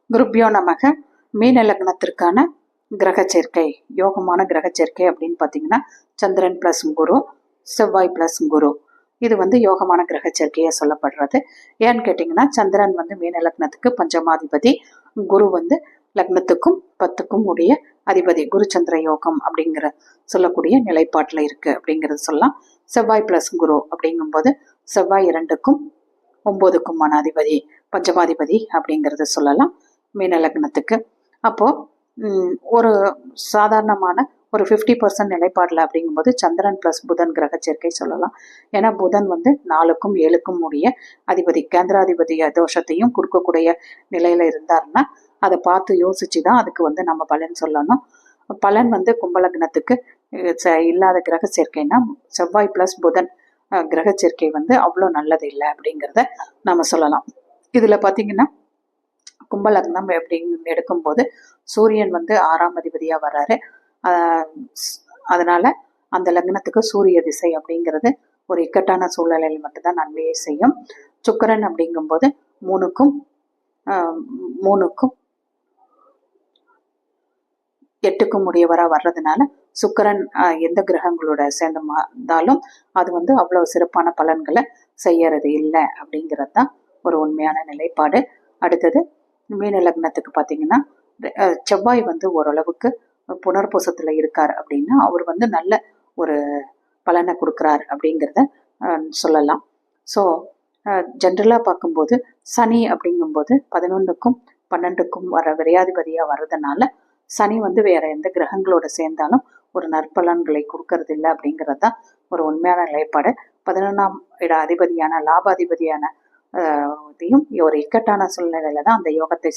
குருப்யோ நமக. மீன லக்னத்திற்கான கிரக சேர்க்கை, யோகமான கிரக சேர்க்கை அப்படின்னு பார்த்தீங்கன்னா சந்திரன் பிளஸ் குரு, செவ்வாய் பிளஸ் குரு. இது வந்து யோகமான கிரக சேர்க்கையை சொல்லப்படுறது. ஏன்னு கேட்டிங்கன்னா சந்திரன் வந்து மீன லக்னத்துக்கு பஞ்சமாதிபதி, குரு வந்து லக்னத்துக்கும் 10க்கும் உடைய அதிபதி. குரு சந்திர யோகம் அப்படிங்கிற சொல்லக்கூடிய நிலைப்பாட்டில் இருக்கு அப்படிங்கிறது சொல்லலாம். செவ்வாய் பிளஸ் குரு அப்படிங்கும்போது செவ்வாய் 2க்கும் 9க்குமான அதிபதி, பஞ்சமாதிபதி அப்படிங்கிறத சொல்லலாம் மீன லக்னத்துக்கு. அப்போ ஒரு சாதாரணமான ஒரு 50% நிலைப்பாடில் அப்படிங்கும்போது சந்திரன் பிளஸ் புதன் கிரக சேர்க்கை சொல்லலாம். ஏன்னா புதன் வந்து 4க்கும் 7க்கும் உடைய அதிபதி, கேந்திராதிபதி தோஷத்தையும் கொடுக்கக்கூடிய நிலையில இருந்தாருன்னா அதை பார்த்து யோசிச்சு தான் அதுக்கு வந்து நம்ம பலன் சொல்லணும். பலன் வந்து கும்பலக்னத்துக்கு இல்லாத கிரக சேர்க்கைன்னா செவ்வாய் பிளஸ் புதன் கிரக சேர்க்கை வந்து அவ்வளோ நல்லது இல்லை அப்படிங்கிறத நம்ம சொல்லலாம். இதில் பார்த்தீங்கன்னா கும்பலக்னம் அப்படின்னு எடுக்கும்போது சூரியன் வந்து 6ஆம் அதிபதியாக வர்றாரு. அதனால அந்த லக்னத்துக்கு சூரிய திசை அப்படிங்கிறது ஒரு இக்கட்டான சூழ்நிலையில் மட்டும்தான் நன்மையை செய்யும். சுக்கிரன் அப்படிங்கும்போது 3க்கும் 8க்கும் உடையவராக வர்றதுனால சுக்கிரன் எந்த கிரகங்களோட சேர்ந்தாலும் அது வந்து அவ்வளோ சிறப்பான பலன்களை செய்யறது இல்லை அப்படிங்கிறது தான் ஒரு உண்மையான நிலைப்பாடு. அடுத்தது மீன லக்னத்துக்கு பார்த்தீங்கன்னா செவ்வாய் வந்து ஓரளவுக்கு புனர்பூசத்தில் இருக்கார் அப்படின்னா அவர் வந்து நல்ல ஒரு பலனை கொடுக்குறார் அப்படிங்கிறத சொல்லலாம். ஸோ ஜென்ரலாக பார்க்கும்போது சனி அப்படிங்கும்போது 11க்கும் 12க்கும் வர விரையாதிபதியாக வர்றதுனால சனி வந்து வேற எந்த கிரகங்களோட சேர்ந்தாலும் ஒரு நற்பலன்களை கொடுக்கறது இல்லை அப்படிங்கிறது தான் ஒரு உண்மையான நிலைப்பாடு. 11ஆம் இட அதிபதியான லாபாதிபதியான இதையும் ஒரு இக்கட்டான சூழ்நிலையில தான் அந்த யோகத்தை